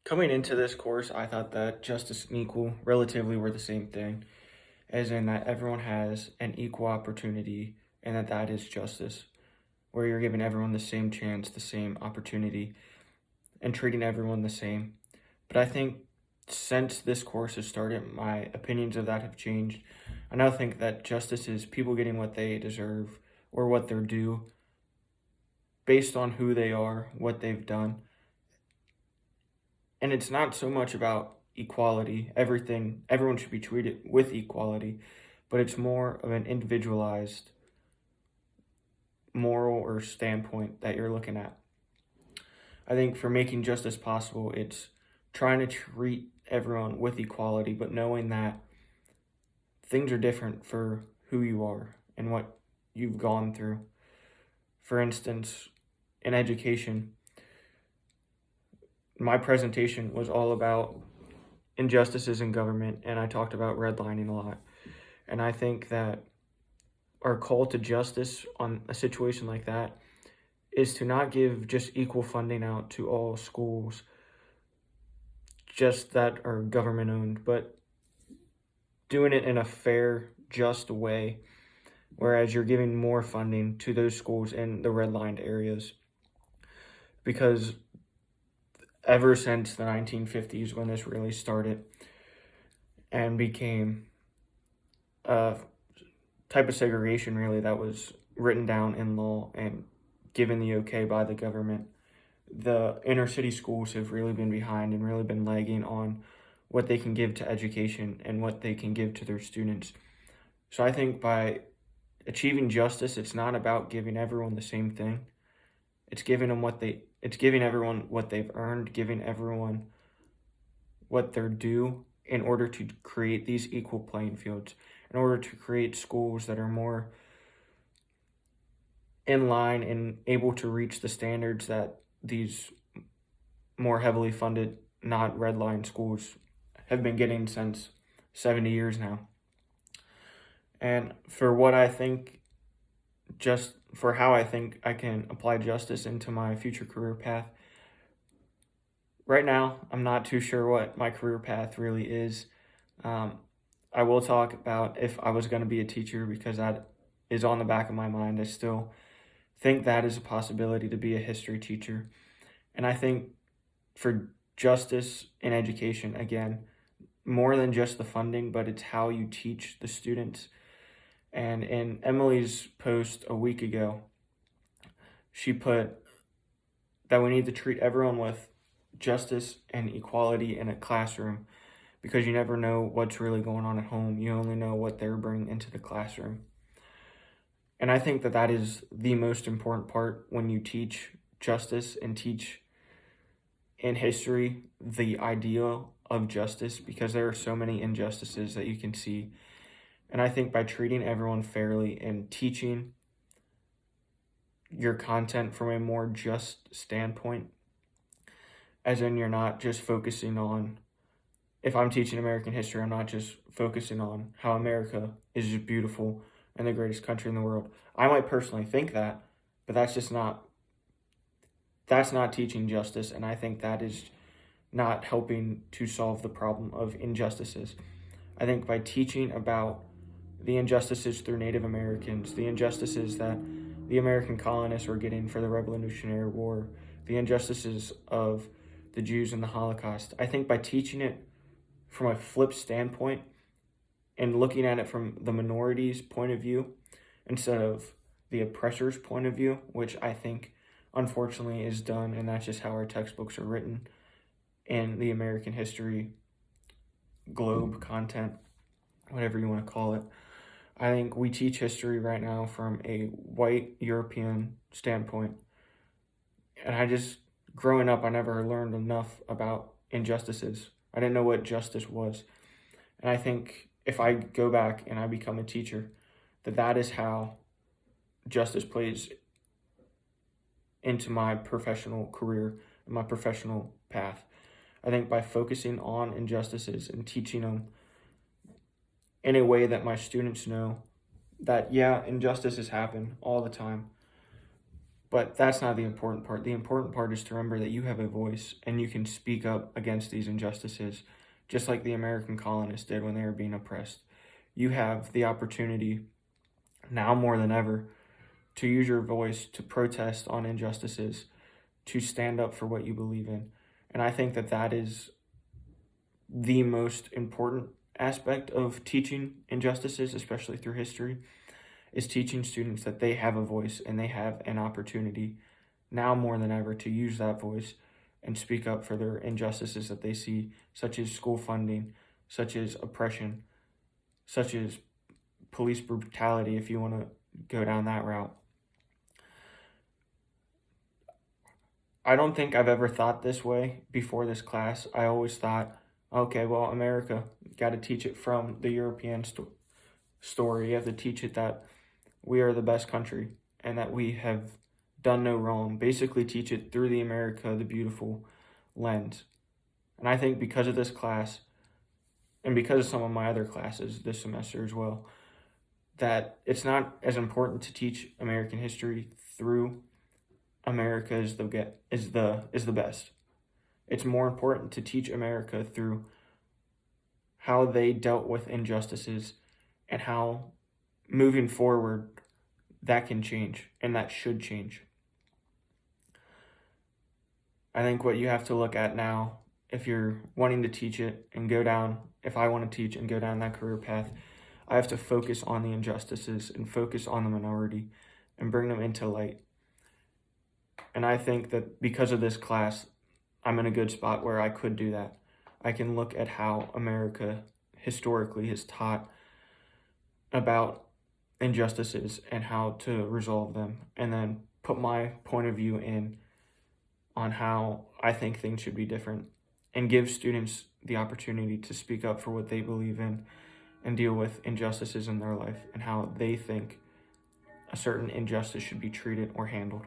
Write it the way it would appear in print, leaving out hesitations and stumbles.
Coming into this course, I thought that justice and equal relatively were the same thing, as in that everyone has an equal opportunity and that is justice, where you're giving everyone the same chance, the same opportunity, and treating everyone the same. But I think since this course has started, my opinions of that have changed. I now think that justice is people getting what they deserve or what they're due based on who they are, what they've done. And it's not so much about equality. Everyone should be treated with equality, but it's more of an individualized moral or standpoint that you're looking at. I think for making justice possible, it's trying to treat everyone with equality, but knowing that things are different for who you are and what you've gone through. For instance, in education, my presentation was all about injustices in government, and I talked about redlining a lot. And I think that our call to justice on a situation like that is to not give just equal funding out to all schools just that are government owned, but doing it in a fair, just way, whereas you're giving more funding to those schools in the redlined areas. Because ever since the 1950s, when this really started and became a type of segregation really that was written down in law and given the okay by the government, the inner city schools have really been behind and really been lagging on what they can give to education and what they can give to their students. So I think by achieving justice, it's not about giving everyone the same thing. It's giving everyone what they've earned, giving everyone what they're due in order to create these equal playing fields, in order to create schools that are more in line and able to reach the standards that these more heavily funded, not redline schools have been getting since 70 years now. And for what I think, just for how I think I can apply justice into my future career path, right now, I'm not too sure what my career path really is. I will talk about if I was going to be a teacher because that is on the back of my mind. I still think that is a possibility to be a history teacher. And I think for justice in education, again, more than just the funding, but it's how you teach the students. And in Emily's post a week ago, she put that we need to treat everyone with justice and equality in a classroom because you never know what's really going on at home. You only know what they're bringing into the classroom. And I think that is the most important part when you teach justice and teach in history the ideal of justice, because there are so many injustices that you can see. And I think by treating everyone fairly and teaching your content from a more just standpoint, as in you're not just focusing on, if I'm teaching American history, I'm not just focusing on how America is just beautiful and the greatest country in the world. I might personally think that, but that's not teaching justice, and I think that is not helping to solve the problem of injustices. I think by teaching about the injustices through Native Americans, the injustices that the American colonists were getting for the Revolutionary War, the injustices of the Jews in the Holocaust, I think by teaching it from a flipped standpoint and looking at it from the minority's point of view instead of the oppressor's point of view, which I think unfortunately is done, and that's just how our textbooks are written in the American history globe content, whatever you want to call it. I think we teach history right now from a white European standpoint. And growing up, I never learned enough about injustices. I didn't know what justice was. And I think if I go back and I become a teacher, that is how justice plays into my professional career and my professional path. I think by focusing on injustices and teaching them in a way that my students know that, yeah, injustices happen all the time, But that's not the important part. The important part is to remember that you have a voice and you can speak up against these injustices, just like the American colonists did when they were being oppressed. You have the opportunity, now more than ever, to use your voice to protest on injustices, to stand up for what you believe in. And I think that that is the most important aspect of teaching injustices, especially through history, is teaching students that they have a voice and they have an opportunity now more than ever to use that voice and speak up for their injustices that they see, such as school funding, such as oppression, such as police brutality, if you want to go down that route. I don't think I've ever thought this way before this class. I always thought, okay, well, America, got to teach it from the European story. You have to teach it that we are the best country and that we have done no wrong. Basically, teach it through the America the Beautiful lens. And I think because of this class, and because of some of my other classes this semester as well, that it's not as important to teach American history through America is the best. It's more important to teach America through how they dealt with injustices and how moving forward that can change and that should change. I think what you have to look at now, if you're wanting to teach it and go down, if I want to teach and go down that career path, I have to focus on the injustices and focus on the minority and bring them into light. And I think that because of this class, I'm in a good spot where I could do that. I can look at how America historically has taught about injustices and how to resolve them, and then put my point of view in on how I think things should be different, and give students the opportunity to speak up for what they believe in and deal with injustices in their life and how they think a certain injustice should be treated or handled.